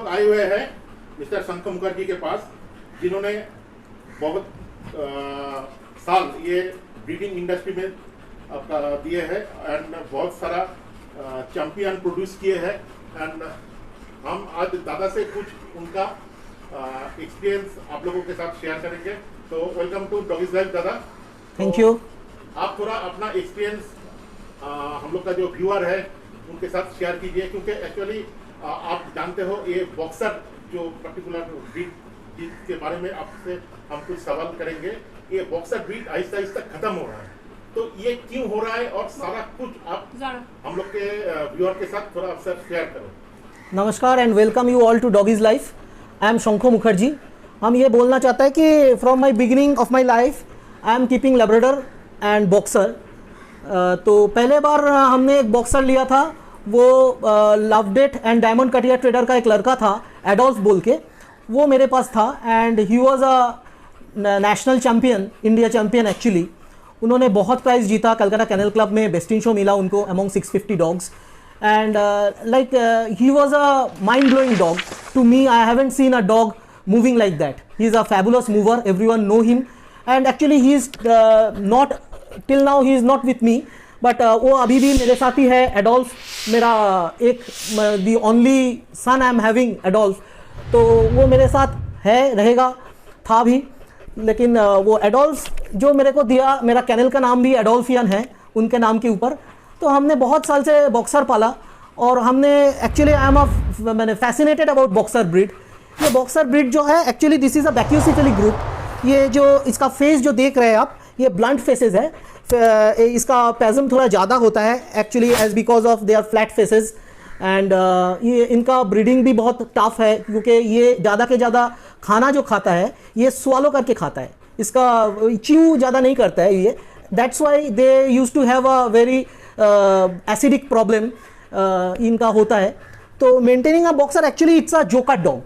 लोग आए हुए हैं मिस्टर शंकर मुखर्जी के पास, जिन्होंने बहुत साल ये ब्रीडिंग इंडस्ट्री में दिए हैं एंड बहुत सारा चैंपियन प्रोड्यूस किए हैं। एंड हम आज दादा से कुछ उनका एक्सपीरियंस आप लोगों के साथ शेयर करेंगे। तो वेलकम टू डॉगीज लाइफ दादा। Thank you. आप थोड़ा अपना एक्सपीरियंस हम लोग का जो व्यूअर है उनके साथ शेयर कीजिए, क्योंकि एक्चुअली आप जानते हो ये बॉक्सर जो पर्टिकुलर ब्रीड के बारे में आपसे हम कुछ सवाल करेंगे। ये बॉक्सर ब्रीड आहिस्ता आहिस्ता खत्म हो रहा है, तो ये क्यों हो रहा है और सारा कुछ आप हम लोग के व्यूअर के साथ थोड़ा अवसर शेयर करो। नमस्कार and welcome you all two doggies life. I am Shankar Mukherjee. हम ये बोलना चाहते हैं कि from my beginning of my life I am keeping Labrador and boxer. तो पहले बार हमने एक बॉक्सर लिया था, वो लवडेट एंड डायमंड कटिया ट्रेडर का एक लड़का था एडोल्फ बोल के, वो मेरे पास था and he was a national champion, India champion actually. उन्होंने बहुत प्राइज़ जीता, कलकत्ता कैनल क्लब में बेस्ट इन शो मिला उनको among 650 dogs and he was a mind-blowing dog to me. I haven't seen a dog moving like that. He is a fabulous mover, everyone know him, and actually he is not till now, he is not with me, but वो अभी भी मेरे साथ ही है। Adolf मेरा एक the only son I am having, Adolf, तो वो मेरे साथ है, रहेगा, था भी। लेकिन वो एडोल्फ जो मेरे को दिया, मेरा कैनल का नाम भी एडोल्फियन है उनके नाम के ऊपर। तो हमने बहुत साल से बॉक्सर पाला और हमने एक्चुअली मैंने फैसिनेटेड अबाउट बॉक्सर ब्रीड। ये बॉक्सर ब्रीड जो है actually this is a brachycephalic group. ये जो इसका फेस जो देख रहे हैं आप, ये ब्लंट फेसेस है। इसका पैजम थोड़ा ज़्यादा होता है actually as because of they are flat faces and ये इनका ब्रीडिंग भी बहुत टफ है, क्योंकि ये ज़्यादा के ज़्यादा खाना जो खाता है ये स्वालो करके खाता है, इसका च्यू ज़्यादा नहीं करता है ये। That's why they use to have a very acidic problem इनका होता है। तो maintaining a boxer actually it's a joker dog.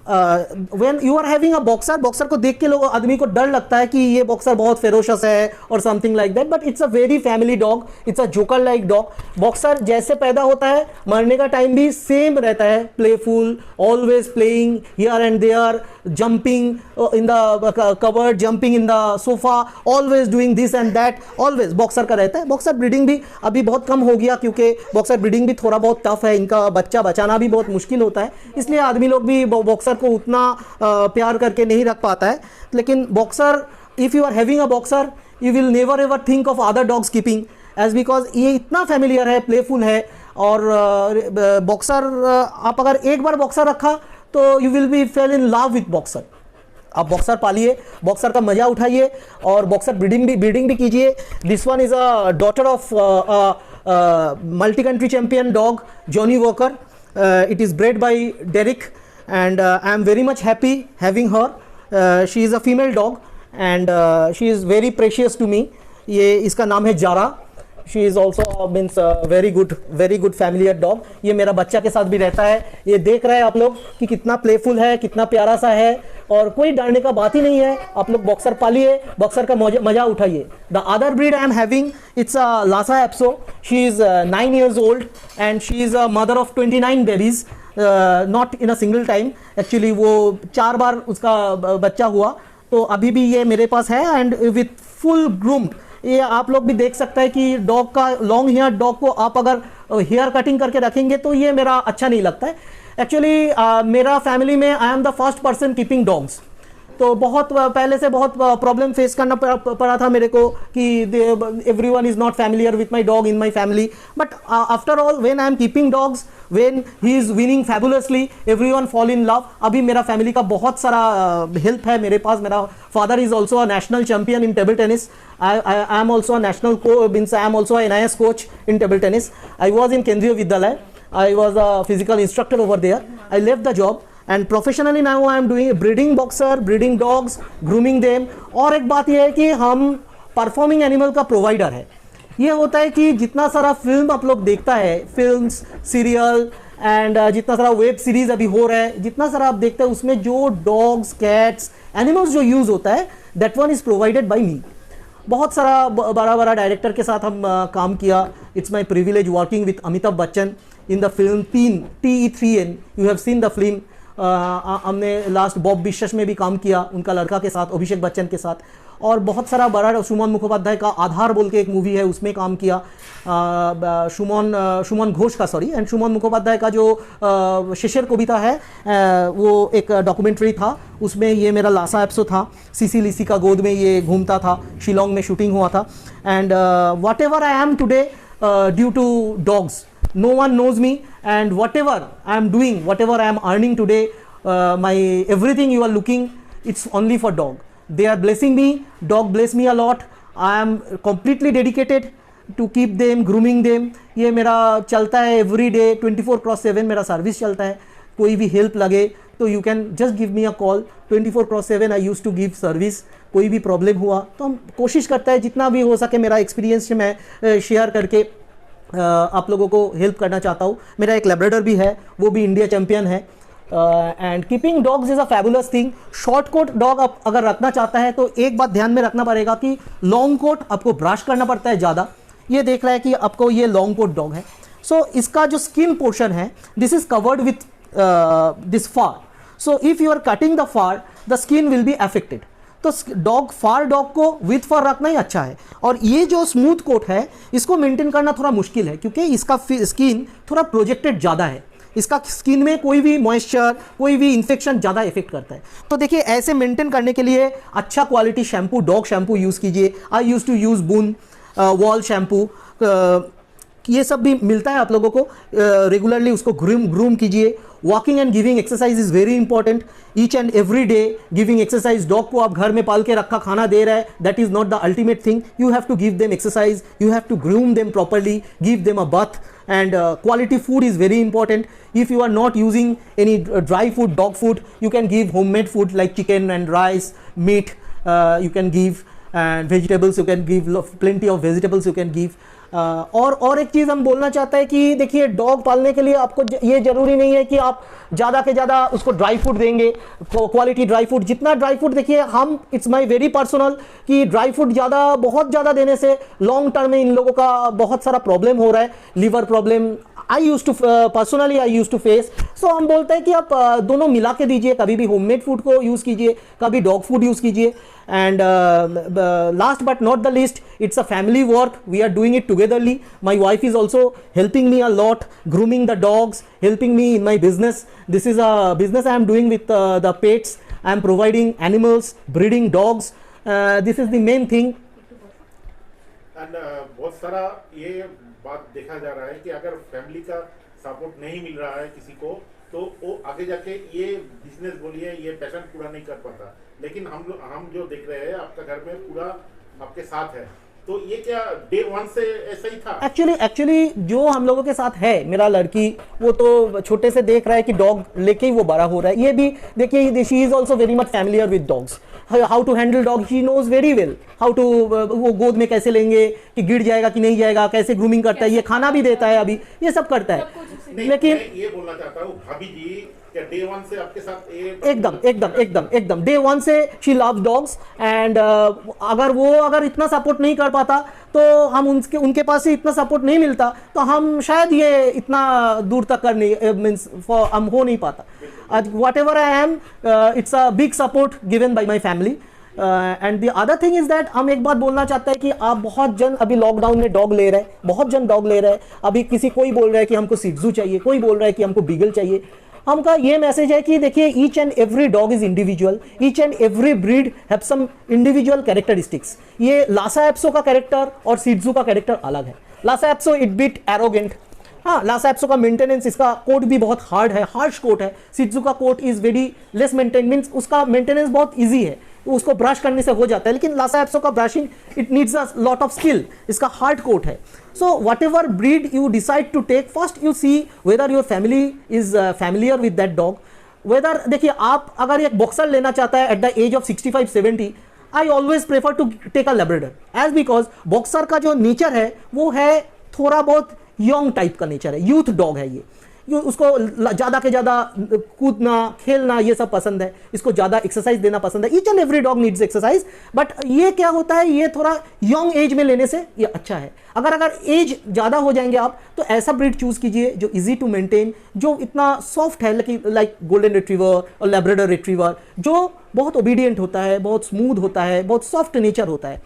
When you are having a boxer, boxer को देख के लोग आदमी को डर लगता है कि ये बॉक्सर बहुत फेरोशस है और something like that, but it's a very family dog, it's a joker like dog. Boxer जैसे पैदा होता है मरने का टाइम भी सेम रहता है, playful, always playing here and there, jumping in the covered, jumping in the sofa, always doing this and that, always boxer का रहता है। बॉक्सर ब्रीडिंग भी अभी बहुत कम हो गया, क्योंकि बॉक्सर ब्रीडिंग भी थोड़ा बहुत टफ है, इनका बच्चा बचाना भी बहुत मुश्किल होता है, इसलिए आदमी लोग भी बॉक्सर को उतना प्यार करके नहीं रख पाता है। लेकिन boxer, if you are having a boxer you will never ever think of other dogs keeping, as because ये इतना फैमिलियर है, प्लेफुल है। और बॉक्सर आप अगर एक बार बॉक्सर रखा तो you will be fell in love with boxer. आप बॉक्सर पालिए, बॉक्सर का मजा उठाइए और बॉक्सर ब्रीडिंग भी कीजिए। This one is a daughter of multi country champion dog Johnny Walker. It is bred by Derrick and I am very much happy having her. She is a female dog and she is very precious to me. ये इसका नाम है Zara. She is also means very good familiar dog. ये मेरा बच्चा के साथ भी रहता है। ये देख रहे हैं आप लोग कि कितना प्लेफुल है, कितना प्यारा सा है और कोई डरने का बात ही नहीं है। आप लोग बॉक्सर पालिए, बॉक्सर का मजा उठाइए। The other breed I am having it's a Lhasa Apso. She is 9 years old and she is a mother of 29 babies. Not in a single time, actually वो 4 बार उसका बच्चा हुआ। तो अभी भी ये मेरे पास है एंड विथ फुल ग्रूम्ड। ये आप लोग भी देख सकते हैं कि डॉग का लॉन्ग हेयर डॉग को आप अगर हेयर कटिंग करके रखेंगे तो ये मेरा अच्छा नहीं लगता है। एक्चुअली मेरा फैमिली में I am the first person keeping dogs. तो बहुत पहले से बहुत प्रॉब्लम फेस करना पड़ा था मेरे को कि everyone is not familiar with my dog in my family, but after all when I am keeping dogs, when he is winning fabulously, everyone fall in love. अभी मेरा फैमिली का बहुत सारा हेल्प है मेरे पास। मेरा father is also a national champion in table tennis. I am also a national means I am also NIS coach in table tennis. I was in केंद्रीय विद्यालय, I was a physical instructor over there. I left the job and professionally now I am doing breeding boxer, breeding dogs, grooming them. और एक बात यह है कि हम performing animal का प्रोवाइडर है। ये होता है कि जितना सारा फिल्म आप लोग देखता है, फिल्म्स, सीरियल एंड जितना सारा वेब सीरीज अभी हो रहा है, जितना सारा आप देखते हैं उसमें जो डॉग्स, कैट्स, एनिमल्स जो यूज़ होता है, that one is provided by me. बहुत सारा बड़ा बड़ा डायरेक्टर के साथ हम काम किया। It's my privilege working with Amitabh Bachchan. In the film 3 TE3N, you have seen the film. हमने लास्ट बॉब बिशस में भी काम किया उनका लड़का के साथ, अभिषेक बच्चन के साथ, और बहुत सारा बड़ा सुमन मुखोपाध्याय का आधार बोल के एक मूवी है उसमें काम किया, सुमन घोष का, सॉरी, एंड सुमन मुखोपाध्याय का जो शिशिर कविता है वो एक डॉक्यूमेंट्री था, उसमें ये मेरा लासा एप्सो था, सीसी लिसी का गोद में ये घूमता था, शिलोंग में शूटिंग हुआ था। And whatever I am today due to dogs, no one knows me, and whatever I am doing, whatever I am earning today, my everything you are looking, it's only for dog. They are blessing me, dog bless me a lot. I am completely dedicated to keep them, grooming them. ये मेरा चलता है every day 24/7 मेरा service चलता है। कोई भी help लगे तो you can just give me a call, 24/7 I use to give service. कोई भी प्रॉब्लम हुआ तो हम कोशिश करते हैं जितना भी हो सके, मेरा एक्सपीरियंस से मैं शेयर करके आप लोगों को हेल्प करना चाहता हूँ। मेरा एक लैब्राडोर भी है, वो भी इंडिया चैंपियन है। And keeping dogs is a fabulous thing. Short coat dog आप अगर रखना चाहता है तो एक बात ध्यान में रखना पड़ेगा कि लॉन्ग कोट आपको ब्रश करना पड़ता है ज़्यादा। ये देख रहा है कि आपको ये लॉन्ग कोट डॉग है, सो इसका जो स्किन पोर्शन है this is covered with this fur, so if you are cutting the fur the skin will be affected. तो डॉग डॉग को विथ फर रखना ही अच्छा है। और ये जो स्मूथ कोट है इसको मेंटेन करना थोड़ा मुश्किल है क्योंकि इसका स्किन थोड़ा प्रोजेक्टेड ज़्यादा है। इसका स्किन में कोई भी मॉइस्चर, कोई भी इन्फेक्शन ज़्यादा इफेक्ट करता है। तो देखिए ऐसे मेंटेन करने के लिए अच्छा quality shampoo, dog shampoo use कीजिए। I used to use boon wall shampoo, ये सब भी मिलता है आप लोगों को। रेगुलरली उसको ग्रूम कीजिए। Walking and giving exercise is very important. Each and every day giving exercise. Dog को आप घर में पाल के रखा खाना दे रहा है, that is not the ultimate thing. You have to give them exercise, you have to groom them properly, give them a bath, and quality food is very important. If you are not using any dry food, dog food, you can give homemade food like chicken and rice, meat, you can give, and vegetables you can give, plenty of vegetables you can give. और एक चीज़ हम बोलना चाहते हैं कि देखिए dog पालने के लिए आपको ये ज़रूरी नहीं है कि आप ज़्यादा के ज़्यादा उसको ड्राई फूड देंगे, क्वालिटी ड्राई फूड। जितना ड्राई फूड देखिए हम, इट्स माय वेरी पर्सनल कि ड्राई फूड बहुत ज़्यादा देने से लॉन्ग टर्म में इन लोगों का बहुत सारा प्रॉब्लम हो रहा है, liver problem. I use to personally I use to face. So हम बोलते हैं कि आप दोनों मिला के दीजिए, कभी भी होममेड फूड को यूज़ कीजिए, कभी डॉग फूड यूज़ कीजिए। And last but not the least, it's a family work. We are doing it togetherly. My wife is also helping me a lot, grooming the dogs, helping me in my business. This is a business I am doing with the pets. I am providing animals, breeding dogs. This is the main thing. And बहुत सारा ये बात देखा जा रहा है कि अगर फैमिली का सपोर्ट नहीं मिल रहा है किसी को तो वो आगे जाके ये बिजनेस बोलिए, ये पैशन पूरा नहीं कर पाता। लेकिन हम जो देख रहे हैं आपका घर में पूरा आपके साथ है, तो ये क्या डे 1 से ऐसा ही था? एक्चुअली जो हम लोगों के साथ है, मेरा लड़की वो तो छोटे से देख रहा है कि डॉग लेके ही वो बड़ा हो रहा है। ये भी देखिए, she is also very much familiar with dogs, how to handle dog she knows very well, how to, वो गोद में कैसे लेंगे, कि गिर जाएगा कि नहीं जाएगा, कैसे ग्रूमिंग करता है, ये खाना भी देता है अभी, ये सब करता है। लेकिन ये बोलना चाहता हूँ भाभी जी, क्या डे 1 से आपके साथ एकदम डे 1 से शी लव्स डॉग्स। एंड अगर इतना सपोर्ट नहीं कर पाता तो हम उनके पास से इतना सपोर्ट नहीं मिलता तो हम शायद ये इतना दूर तक कर नहीं मीन्स हम हो नहीं पाता। आज what ever I M, it's a big support given by my family. And the other thing is that, हम एक बात बोलना चाहते हैं कि आप बहुत जन अभी लॉकडाउन में डॉग ले रहे हैं, बहुत जन डॉग ले रहे हैं। अभी कोई बोल रहा है कि हमको सिट्जू चाहिए, कोई बोल रहा है कि हमको बीगल चाहिए। हमका ये मैसेज है कि देखिए, each and every dog is individual, each and every breed have some individual characteristics. ये लासा एप्सो का कैरेक्टर और सिट्जू का कैरेक्टर अलग है। Lhasa Apso it bit arrogant, हाँ, लासा एप्सो का मेंटेनेंस, इसका कोट भी बहुत हार्ड है, हार्श कोट है। सिट्जू का coat is very less maintain, means उसका मेंटेनेंस बहुत ईजी है, उसको ब्रश करने से हो जाता है। लेकिन लासा एप्सो का brushing it needs a lot of skill, इसका हार्ड कोट है। So whatever breed you decide to take, first you see whether your family is familiar with that dog. Whether देखिए, आप अगर एक बॉक्सर लेना चाहता है at the age of 65-70, I always prefer to take a Labrador, as because boxer का जो nature है वो है थोड़ा बहुत यंग टाइप का नेचर है, यूथ डॉग है ये। उसको ज़्यादा के ज़्यादा कूदना खेलना ये सब पसंद है, इसको ज़्यादा एक्सरसाइज देना पसंद है। Each and every dog needs exercise, but ये क्या होता है, ये थोड़ा यंग एज में लेने से ये अच्छा है। अगर एज ज़्यादा हो जाएंगे आप तो ऐसा ब्रीड चूज कीजिए जो इजी टू मेंटेन, जो इतना सॉफ्ट है, लाइक गोल्डन रिट्रीवर और लैब्राडोर रिट्रीवर, जो बहुत ओबीडियंट होता है, बहुत स्मूथ होता है, बहुत सॉफ्ट नेचर होता है।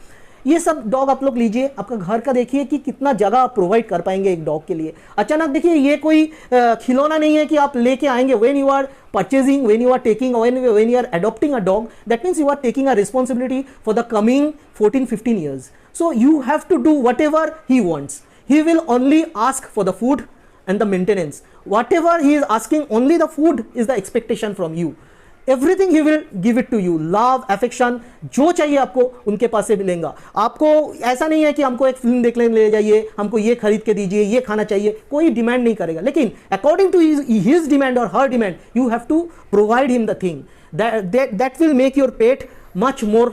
ये सब डॉग आप लोग लीजिए। आपका घर का देखिए कि कितना जगह आप प्रोवाइड कर पाएंगे एक डॉग के लिए। अचानक देखिए ये कोई खिलौना नहीं है कि आप लेके आएंगे। When you are purchasing, when you are taking, when you are adopting a dog, that means you are taking a responsibility for the coming 14-15 years. So you have to do whatever he wants. He will only ask for the food and the maintenance. Whatever he is asking, only the food is the expectation from you. Everything he will give it to you. Love, affection, जो चाहिए आपको उनके पास से मिलेगा। आपको ऐसा नहीं है कि हमको एक फिल्म देखने ले जाइए, हमको ये खरीद के दीजिए, ये खाना चाहिए, कोई डिमांड नहीं करेगा। लेकिन according to his demand or her demand, you have to provide him the thing that will make your pet much more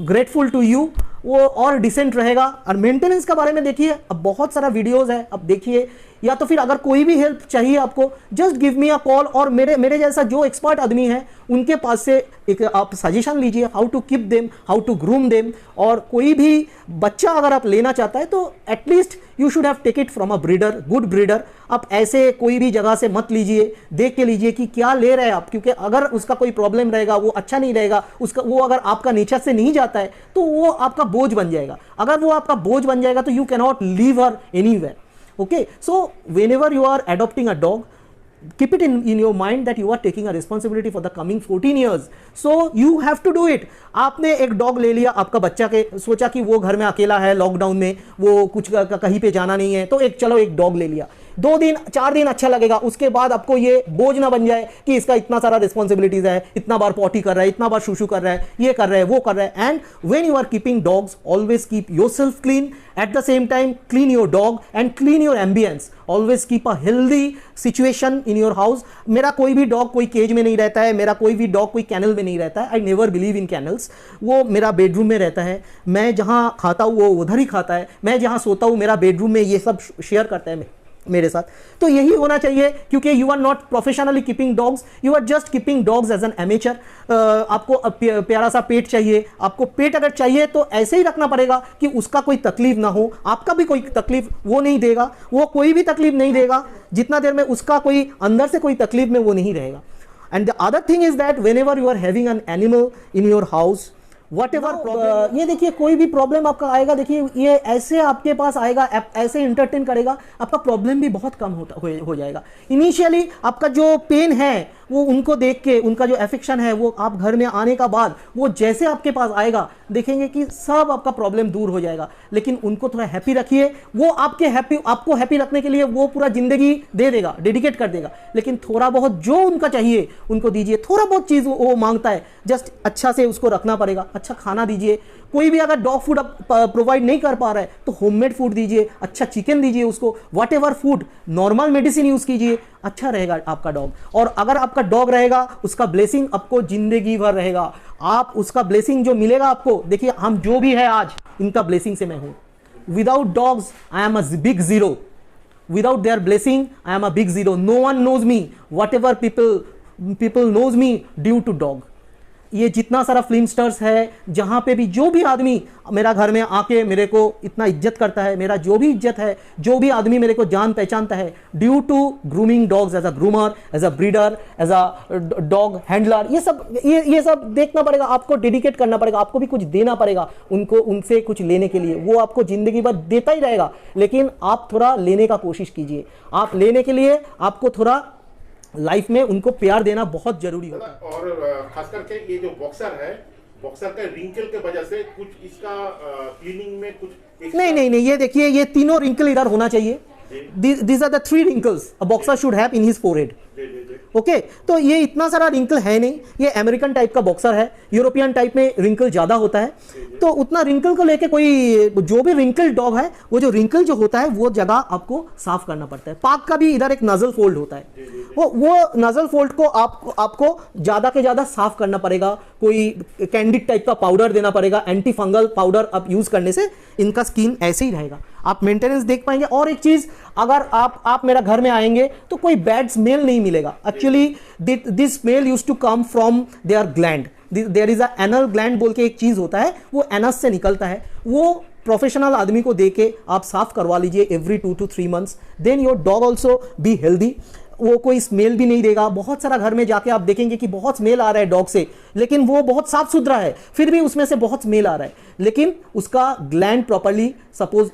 grateful to you, वो और डिसेंट रहेगा। और मेंटेनेंस के बारे में देखिए, अब बहुत सारा वीडियोस है, अब देखिए, या तो फिर अगर कोई भी हेल्प चाहिए आपको, just give me a call, और मेरे जैसा जो एक्सपर्ट आदमी है उनके पास से एक आप सजेशन लीजिए, how to keep them, how to groom them. और कोई भी बच्चा अगर आप लेना चाहता है तो at least you should have take it from a breeder, good breeder. आप ऐसे कोई भी जगह से मत लीजिए, देख के लीजिए कि क्या ले रहे हैं आप, क्योंकि अगर उसका कोई प्रॉब्लम रहेगा, वो अच्छा नहीं रहेगा, उसका वो अगर आपका नेचर से नहीं जाता है तो वो आपका बोझ बन जाएगा। अगर वो आपका बोझ बन जाएगा तो you can not leave her anywhere. Okay, so whenever you are adopting a dog, keep it in your mind that you are taking a responsibility for the coming 14 years. So you have to do it. आपने एक dog ले लिया आपका बच्चा के, सोचा कि वो घर में अकेला है, लॉकडाउन में वो कुछ कहीं पे जाना नहीं है, तो चलो एक डॉग ले लिया। 2 दिन 4 दिन अच्छा लगेगा, उसके बाद आपको ये बोझ ना बन जाए कि इसका इतना सारा रिस्पॉन्सिबिलिटीज है, इतना बार पॉटी कर रहा है, इतना बार शूशू कर रहा है, ये कर रहा है, वो कर रहा है। And when you are keeping dogs, always keep yourself clean, at the same time clean your dog and clean your ambience. Always keep a healthy situation in your house. मेरा कोई भी डॉग कोई केज में नहीं रहता है, मेरा कोई भी डॉग कोई कैनल में नहीं रहता है। I never believe in canals. वो मेरा बेडरूम में रहता है, मैं जहाँ खाता हूँ वो उधर ही खाता है, मैं जहाँ सोता हूँ मेरा बेडरूम में ये सब शेयर करता है मेरे साथ। तो यही होना चाहिए, क्योंकि you are not professionally keeping dogs, you are just keeping dogs as an amateur. आपको प्यारा सा पेट चाहिए, आपको पेट अगर चाहिए तो ऐसे ही रखना पड़ेगा कि उसका कोई तकलीफ ना हो, आपका भी कोई तकलीफ वो नहीं देगा, वो कोई भी तकलीफ नहीं देगा जितना देर में उसका कोई अंदर से कोई तकलीफ में वो नहीं रहेगा। And the other thing is that whenever you are having an animal in your house, what ये देखिए, कोई भी प्रॉब्लम आपका आएगा, देखिए ये ऐसे आपके पास आएगा, ऐसे इंटरटेन करेगा, आपका प्रॉब्लम भी बहुत कम हो जाएगा। इनिशियली आपका जो पेन है वो उनको देख के, उनका जो अफेक्शन है वो आप घर में आने का बाद वो जैसे आपके पास आएगा, देखेंगे कि सब आपका प्रॉब्लम दूर हो जाएगा। लेकिन उनको थोड़ा हैप्पी रखिए, वो आपको हैप्पी रखने के लिए वो पूरा जिंदगी दे देगा, डेडिकेट कर देगा। लेकिन थोड़ा बहुत जो उनका चाहिए उनको दीजिए, थोड़ा बहुत चीज़ वो मांगता है, जस्ट अच्छा से उसको रखना पड़ेगा, अच्छा खाना दीजिए। कोई भी अगर डॉग फूड आप प्रोवाइड नहीं कर पा रहा है तो होममेड फूड दीजिए, अच्छा चिकन दीजिए उसको, what ever food, normal medicine use कीजिए, अच्छा रहेगा आपका डॉग। और अगर आपका डॉग रहेगा उसका ब्लेसिंग आपको जिंदगी भर रहेगा। आप उसका ब्लेसिंग जो मिलेगा आपको, देखिए हम जो भी है आज इनका ब्लेसिंग से मैं हूं। Without dogs I am a big zero, without their blessing I am a big zero. No one knows me, whatever people knows me due to dog. ये जितना सारा फिल्म स्टार्स है, जहाँ पे भी जो भी आदमी मेरा घर में आके मेरे को इतना इज्जत करता है, मेरा जो भी इज्जत है, जो भी आदमी मेरे को जान पहचानता है, due to grooming dogs as a groomer, as a breeder, as a dog handler. ये सब देखना पड़ेगा, आपको डेडिकेट करना पड़ेगा, आपको भी कुछ देना पड़ेगा उनको, उनसे कुछ लेने के लिए। वो आपको जिंदगी भर देता ही रहेगा, लेकिन आप थोड़ा लेने का कोशिश कीजिए। आप लेने के लिए आपको थोड़ा लाइफ में उनको प्यार देना बहुत जरूरी होता है। और खास करके ये जो बॉक्सर है, बॉक्सर का रिंकल के वजह से कुछ इसका क्लीनिंग में कुछ नहीं, ये देखिए, ये तीनों रिंकल इधर होना चाहिए। These are the 3 wrinkles a boxer should have in his forehead. Okay तो ये इतना सारा रिंकल है नहीं, ये अमेरिकन टाइप का बॉक्सर है, यूरोपियन टाइप में रिंकल ज़्यादा होता है, तो उतना रिंकल को लेके कोई जो भी रिंकल डॉग है वो जो रिंकल जो होता है वो जगह आपको साफ करना पड़ता है। पाक का भी इधर एक नजल फोल्ड होता है, वो नजल फोल्ड को आपको ज़्यादा के ज़्यादा साफ करना पड़ेगा, कोई कैंडिड टाइप का पाउडर देना पड़ेगा, एंटी फंगल पाउडर आप यूज़ करने से इनका स्किन ऐसे ही रहेगा, आप मेंटेनेंस देख पाएंगे। और एक चीज, अगर आप मेरा घर में आएंगे तो कोई बैड स्मेल नहीं मिलेगा। Actually this smell used to come from their gland, there is a anal gland बोल के एक चीज होता है, वो एनस से निकलता है, वो प्रोफेशनल आदमी को दे के आप साफ करवा लीजिए every 2 to 3 months, then your dog also be healthy, वो कोई स्मेल भी नहीं देगा। बहुत सारा घर में जाके आप देखेंगे कि बहुत स्मेल आ रहा है डॉग से, लेकिन वो बहुत साफ सुथरा है, फिर भी उसमें से बहुत स्मेल आ रहा है, लेकिन उसका ग्लैंड प्रॉपर्ली सपोज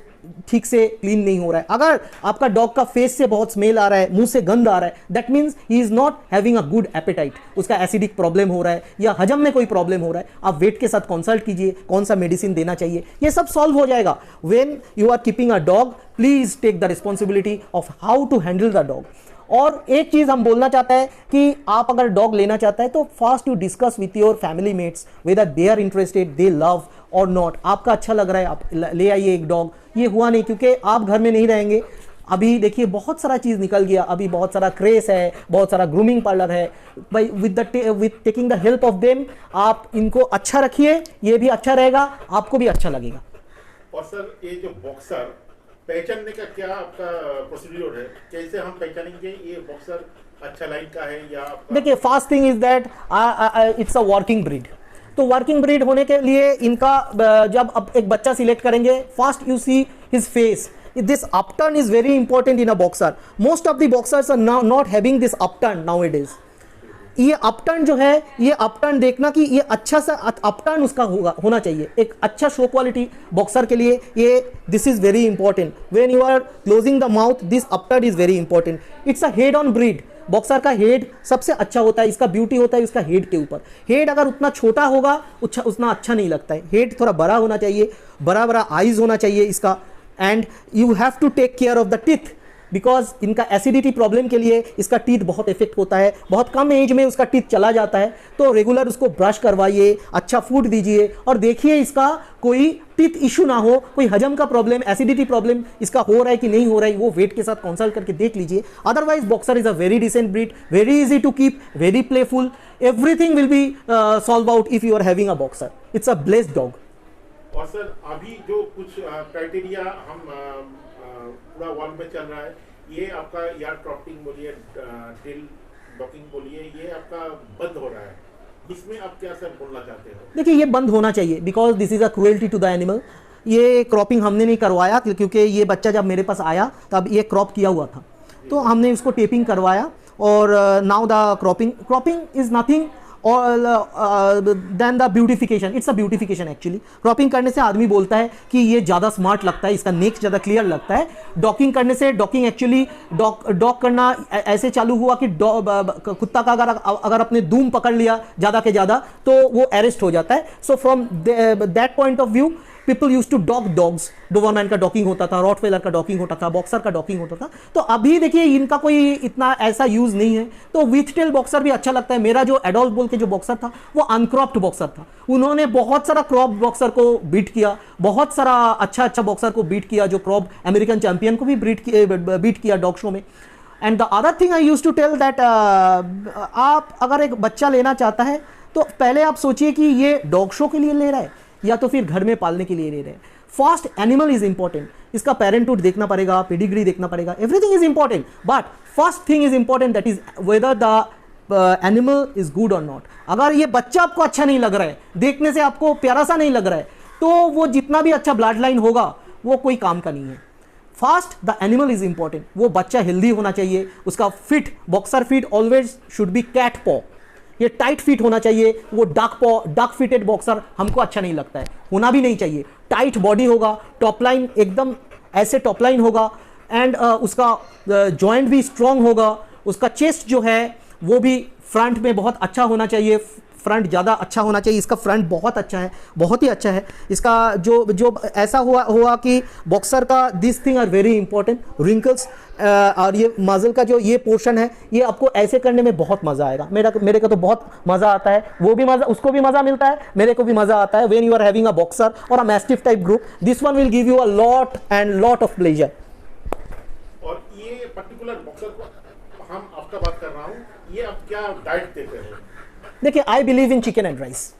ठीक से क्लीन नहीं हो रहा है। अगर आपका डॉग का फेस से बहुत स्मेल आ रहा है, मुंह से गंद आ रहा है, that means he is not having a good appetite, उसका एसिडिक प्रॉब्लम हो रहा है या हजम में कोई प्रॉब्लम हो रहा है। आप वेट के साथ कंसल्ट कीजिए, कौन सा मेडिसिन देना चाहिए, ये सब सॉल्व हो जाएगा। When you are keeping a dog, please take the responsibility of how to handle the dog. और एक चीज हम बोलना चाहते हैं कि आप अगर डॉग लेना चाहते हैं तो first you discuss with your family mates whether they are interested, they love और नॉट। आपका अच्छा लग रहा है, आप ले आइए एक डॉग। ये हुआ नहीं क्योंकि आप घर में नहीं रहेंगे। अभी देखिए बहुत सारा चीज निकल गया, अभी बहुत सारा क्रेज है, बहुत सारा ग्रूमिंग पार्लर है। भाई with taking the help of them आप इनको अच्छा रखिए, ये भी अच्छा रहेगा, आपको भी अच्छा लगेगा। और सर ये जो बॉक्सर पहचानने का क्या आपका प्रोसीड्यूर है, कैसे हम पहचानेंगे ये बॉक्सर अच्छा लाइन का है या आपका? देखिए first thing is that it's a working breed. तो वर्किंग ब्रीड होने के लिए इनका जब अब एक बच्चा सिलेक्ट करेंगे, first you see his face, this upturn is very important in a boxer. Most of the boxers are now not having this upturn nowadays. ये अपटर्न जो है, ये अपटर्न देखना कि ये अच्छा सा अपटर्न उसका होना चाहिए। एक अच्छा शो क्वालिटी बॉक्सर के लिए ये this is very important. When you are closing the mouth, this upturn is very important. It's a head on breed. Boxer का हेड सबसे अच्छा होता है, इसका ब्यूटी होता है इसका हेड के ऊपर। हेड अगर उतना छोटा होगा उतना अच्छा नहीं लगता है। हेड थोड़ा बड़ा होना चाहिए, बड़ा बड़ा आईज होना चाहिए इसका। And you have to take care of the teeth, because इनका एसिडिटी प्रॉब्लम के लिए इसका टीथ बहुत इफेक्ट होता है। बहुत कम एज में उसका टीथ चला जाता है, तो रेगुलर उसको ब्रश करवाइए, अच्छा फूड दीजिए और देखिए इसका कोई टीथ इशू ना हो, कोई हजम का प्रॉब्लम, एसिडिटी प्रॉब्लम इसका हो रहा है कि नहीं हो रहा है, वो वेट के साथ कंसल्ट करके देख लीजिए। Otherwise boxer is a very decent breed, very easy to keep, very playful, everything will be solve out if you are having a boxer. It's a blessed dog. और सर अभी जो कुछ criteria हम पूरा world में चल रहा है, ये आपका यार्ड क्रॉपिंग बोलिए, टेल डॉकिंग बोलिए, ये आपका बंद हो रहा है, इसमें आप क्या सर बोलना चाहते हो? देखिए ये बंद होना चाहिए, because this is a cruelty to the animal. ये क्रॉपिंग हमने नहीं करवाया क्योंकि ये बच्चा जब मेरे पास आया तब ये क्रॉप किया हुआ था, तो हमने इसको टेपिंग करवाया और now the cropping is nothing और then the beautification. It's a beautification actually. Cropping करने से आदमी बोलता है कि ये ज़्यादा स्मार्ट लगता है, इसका नेक ज़्यादा क्लियर लगता है। डॉकिंग करने से, डॉकिंग एक्चुअली डॉग करना ऐसे चालू हुआ कि कुत्ता का अगर अपने दूम पकड़ लिया ज़्यादा के ज़्यादा तो वो अरेस्ट हो जाता है। So from that point of view people use to dog dogs. Doberman का डॉकिंग होता था, रॉटवेलर का डॉकिंग होता था, बॉक्सर का डॉकिंग होता था। तो अभी देखिए इनका कोई इतना ऐसा यूज नहीं है, तो विथ टेल बॉक्सर भी अच्छा लगता है। मेरा जो एडोल्फ बोल के जो बॉक्सर था वो अनक्रॉप्ड बॉक्सर था। उन्होंने बहुत सारा क्रॉप बॉक्सर को बीट किया, बहुत सारा अच्छा बॉक्सर को बीट किया, जो क्रॉप अमेरिकन चैंपियन को भी बीट किया डॉग शो में। And the other thing I use to tell that आप अगर एक बच्चा लेना चाहता है तो पहले आप सोचिए कि ये डॉग शो के लिए ले रहा है या तो फिर घर में पालने के लिए ले रहे हैं। फर्स्ट एनिमल इज इंपॉर्टेंट, इसका पेरेंटहुड देखना पड़ेगा, पेडिग्री देखना पड़ेगा, everything is important, but first thing is important, that is whether the animal is good और नॉट। अगर ये बच्चा आपको अच्छा नहीं लग रहा है, देखने से आपको प्यारा सा नहीं लग रहा है, तो वो जितना भी अच्छा ब्लड लाइन होगा वो कोई काम का नहीं है। First the animal is important. वो बच्चा हेल्दी होना चाहिए, उसका feet, boxer feet always should be cat paw, ये टाइट फिट होना चाहिए। वो डक फिटेड बॉक्सर हमको अच्छा नहीं लगता है, होना भी नहीं चाहिए। टाइट बॉडी होगा, टॉप लाइन एकदम ऐसे टॉप लाइन होगा, एंड उसका जॉइंट भी स्ट्रांग होगा। उसका चेस्ट जो है वो भी फ्रंट में बहुत अच्छा होना चाहिए, फ्रंट ज़्यादा अच्छा होना चाहिए। इसका फ्रंट बहुत अच्छा है, बहुत ही अच्छा है। इसका जो जो ऐसा हुआ कि बॉक्सर का this thing are very important, wrinkles और ये मजल का जो ये पोर्शन है, ये आपको ऐसे करने में बहुत मज़ा आएगा। मेरे को तो बहुत मज़ा आता है, वो भी मज़ा, उसको भी मज़ा मिलता है, मेरे को भी मज़ा आता है। When you are having a boxer और a mastiff type group, this one will give you a lot and lot of pleasure. और ये पर्टिकुलर बॉक्सर को हम आपका बात कर रहा हूँ, ये आप क्या डाइट देते हो? देखिए, I believe in chicken and rice.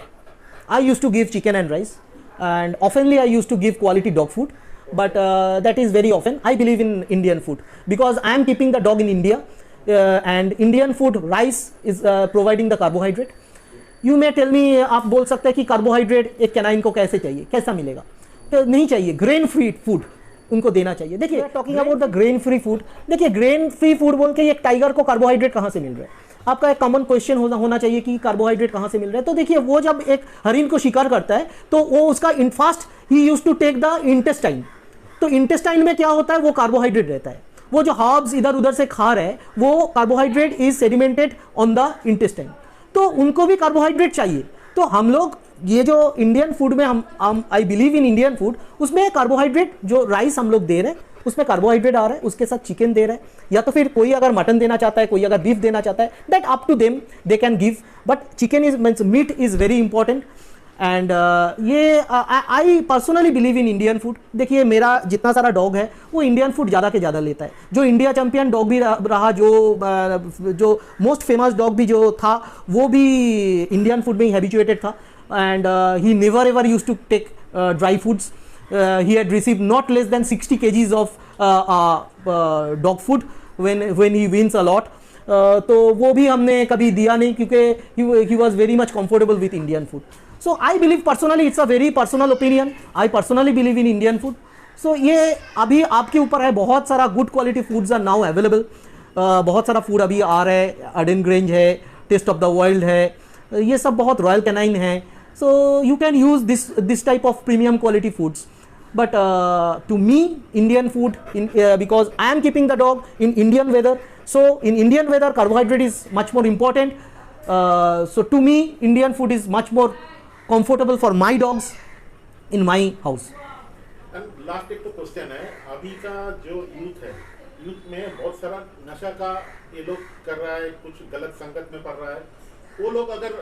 I use to give chicken and rice and oftenly I used to give quality dog food, but that is very often. I believe in Indian food because I am keeping the dog in India, and Indian food, rice is providing the carbohydrate. You may tell me, आप बोल सकते हैं कि carbohydrate एक canine को कैसे चाहिए, कैसा मिलेगा? तो नहीं चाहिए, ग्रेन फ्री फूड उनको देना चाहिए। देखिए, talking about the grain free food, देखिए ग्रेन फ्री फूड बोल के एक टाइगर को कार्बोहाइड्रेट कहाँ से मिल रहा है? आपका एक कॉमन क्वेश्चन होना चाहिए कि कार्बोहाइड्रेट कहाँ से मिल रहा है। तो देखिए, वो जब एक हरिन को शिकार करता है तो वो उसका fast he use to take the intestine. तो इंटेस्टाइन में क्या होता है, वो कार्बोहाइड्रेट रहता है। वो जो हर्ब्स इधर उधर से खा रहे हैं, वो carbohydrate is sedimented on the intestine, तो उनको भी कार्बोहाइड्रेट चाहिए। तो हम लोग ये जो इंडियन फूड में हम आई बिलीव इन इंडियन फूड, उसमें कार्बोहाइड्रेट जो राइस हम लोग दे रहे हैं उसमें कार्बोहाइड्रेट आ रहा है, उसके साथ चिकन दे रहा है, या तो फिर कोई अगर मटन देना चाहता है, कोई अगर बीफ देना चाहता है, that up to them, they can give, but chicken is means meat is very important. And ये I personally believe in Indian food. देखिए, मेरा जितना सारा डॉग है वो इंडियन फूड ज़्यादा के ज़्यादा लेता है। जो इंडिया चैंपियन डॉग भी रहा, जो मोस्ट फेमस डॉग भी जो था, वो भी इंडियन फूड में ही हैबिचुएटेड था, and he never ever use to take dry foods. He had received not less than 60 kgs of dog food when he wins a lot. तो वो भी हमने कभी दिया नहीं, क्योंकि he was very much comfortable with Indian food. So I believe personally, it's a very personal opinion. I personally believe in Indian food. So ये अभी आपके ऊपर है। बहुत सारा good quality foods are now available. बहुत सारा फूड अभी आ रहा है, अर्डेन ग्रेंज है, टेस्ट ऑफ द वर्ल्ड है, ये सब बहुत रॉयल कैनाइन है। So you can use this type of premium quality foods. But to me, Indian food, because I am keeping the dog in Indian weather, so in Indian weather carbohydrate is much more important. So to me, Indian food is much more comfortable for my dogs in my house. And last एक तो question है, अभी का जो youth है, youth में बहुत सारा नशा का ये लोग कर रहा है, कुछ गलत संगत में पड़ रहा है। वो लोग अगर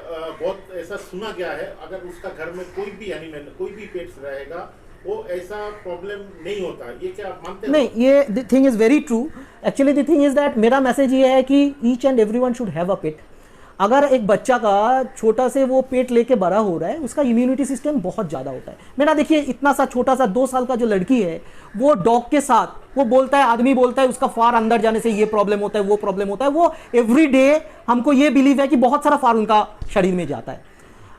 बहुत ऐसा सुना गया है, अगर उसका घर में कोई भी एनिमल, कोई भी पेट्स रहेगा, वो ऐसा प्रॉब्लम नहीं होता। ये क्या आप मानते हैं? नहीं, ये the thing is very true. Actually the thing is that मेरा मैसेज ये है कि each and everyone should have a pet. अगर एक बच्चा का छोटा से वो पेट लेके बड़ा हो रहा है, उसका इम्यूनिटी सिस्टम बहुत ज़्यादा होता है। मेरा देखिए, इतना सा छोटा सा 2 साल का जो लड़की है, वो डॉग के साथ वो बोलता है, आदमी बोलता है उसका फार अंदर जाने से ये प्रॉब्लम होता है, वो प्रॉब्लम होता है। वो एवरी डे हमको ये बिलीव है कि बहुत सारा फार उनका शरीर में जाता है।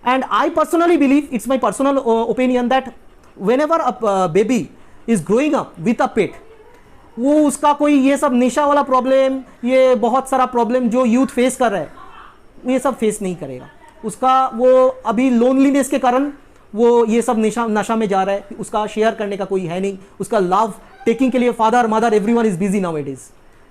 And I personally believe, it's my personal opinion, that whenever a baby is growing up with a pet, वो उसका कोई ये सब नशा वाला प्रॉब्लम, ये बहुत सारा प्रॉब्लम जो यूथ फेस कर रहा है, ये सब फेस नहीं करेगा। उसका वो अभी लोनलीनेस के कारण वो ये सब नशा में जा रहा है, उसका शेयर करने का कोई है नहीं, उसका लव टेकिंग के लिए father mother everyone is busy now it is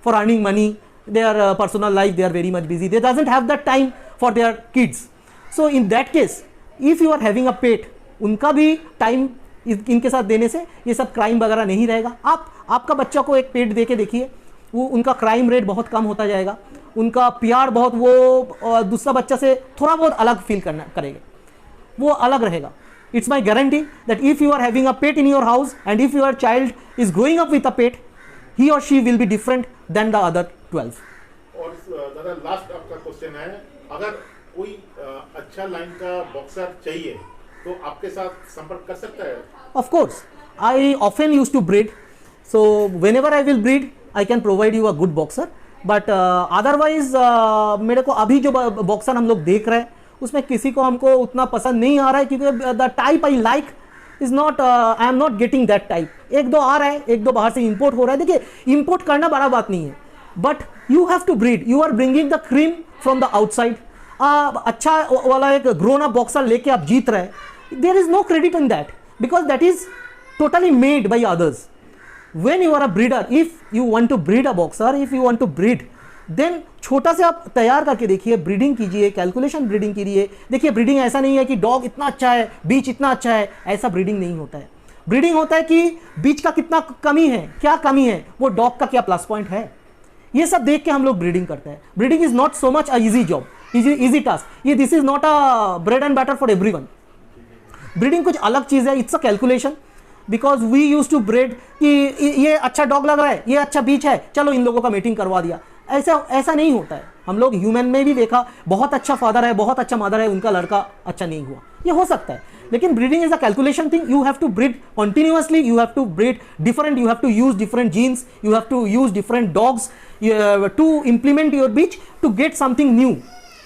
for earning money, their personal life they are very much busy, they doesn't have that time for their kids. So in that case, if you are having a pet, उनका भी time इनके साथ देने से ये सब crime वगैरह नहीं रहेगा। आपका बच्चा को एक पेट दे के देखिए, वो उनका क्राइम रेट बहुत कम होता जाएगा, उनका प्यार बहुत, वो दूसरा बच्चा से थोड़ा बहुत अलग फील करेगा, वो अलग रहेगा। It's my guarantee that if you are having a pet in your house and if your child is growing up with a pet, he और she will be different then the other 12। और दादा, last आपका question है, अगर कोई अच्छा line का boxer चाहिए तो आपके साथ संपर्क कर सकता है? Of course, I often used to breed, so whenever I will breed, I can provide you a good boxer. But otherwise, मेरे को अभी जो बॉक्सर हम लोग देख रहे हैं, उसमें किसी को हमको उतना पसंद नहीं आ रहा है, क्योंकि the type I like is not, I am not getting that type. एक दो आ रहा है, एक दो बाहर से इंपोर्ट हो रहा है। देखिए, इंपोर्ट करना बड़ा बात नहीं है, but you have to breed, you are bringing the cream from the outside. अच्छा वाला एक ग्रोन अप बॉक्सर लेके आप जीत रहे हैं, there is no credit in that, because that is totally made by others. When you are a breeder, if you want to breed a boxer, if you want to breed then छोटा से आप तैयार करके देखिए, breeding कीजिए, calculation breeding कीजिए। देखिए breeding ऐसा नहीं है कि डॉग इतना अच्छा है, बीच इतना अच्छा है, ऐसा ब्रीडिंग नहीं होता है। ब्रीडिंग होता है कि बीच का कितना कमी है, क्या कमी है, वो डॉग का क्या प्लस पॉइंट है, ये सब देख के हम लोग ब्रीडिंग करते हैं। Breeding is not so much a easy job, easy task, ये this is not a bread and butter for everyone. Breeding कुछ अलग चीज़ है, it's a calculation, because we use to breed कि ये अच्छा डॉग लग रहा है, ये अच्छा बीच है, चलो इन लोगों का मीटिंग करवा दिया। ऐसा नहीं होता है। हम लोग ह्यूमन में भी देखा, बहुत अच्छा फादर है, बहुत अच्छा मदर है, उनका लड़का अच्छा नहीं हुआ, ये हो सकता है। लेकिन breeding is a calculation thing, you have to breed continuously, you have to breed different, you have to use different genes, you have to use different dogs to implement your beach to get something new.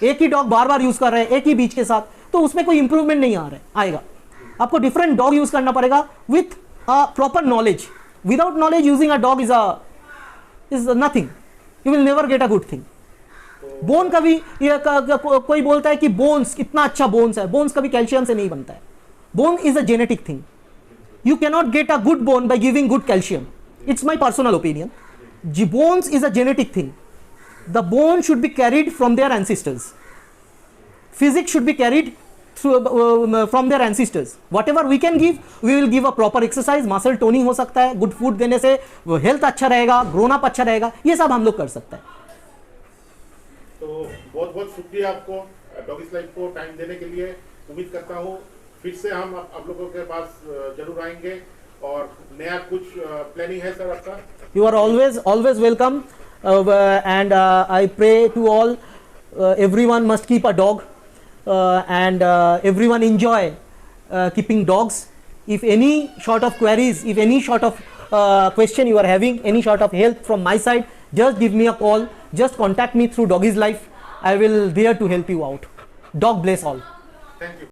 एक ही dog बार बार use कर रहे हैं एक ही बीच के साथ, तो उसमें कोई इंप्रूवमेंट नहीं आएगा। आपको डिफरेंट डॉग यूज करना पड़ेगा with a proper knowledge. Without knowledge using a dog is nothing, you will never get a good thing. Bone का भी कोई बोलता है कि बोन्स कितना अच्छा बोन्स है, बोन्स कभी कैल्शियम से नहीं बनता है। Bone is a genetic thing, you cannot get a good bone by giving good calcium, it's my personal opinion. Bones is a genetic thing, the bone should be carried from their ancestors, physics should be carried through from their ancestors. Whatever we can give, we will give a proper exercise, muscle toning हो सकता है, good food देने से health अच्छा रहेगा, grown up अच्छा रहेगा, ये सब हम लोग कर सकते हैं। तो बहुत बहुत शुक्रिया आपको डॉगिस लाइफ को टाइम देने के लिए। उम्मीद करता हूँ फिर से हम आप लोगों के पास जरूर आएंगे, और नया कुछ प्लानिंग है सर आपका? You are always welcome, and I pray to all, everyone must keep a dog. And everyone enjoy keeping dogs. If any sort of queries, if any sort of question you are having, any sort of help from my side, just give me a call, just contact me through Doggies Life. I will there to help you out. Dog bless all. Thank you.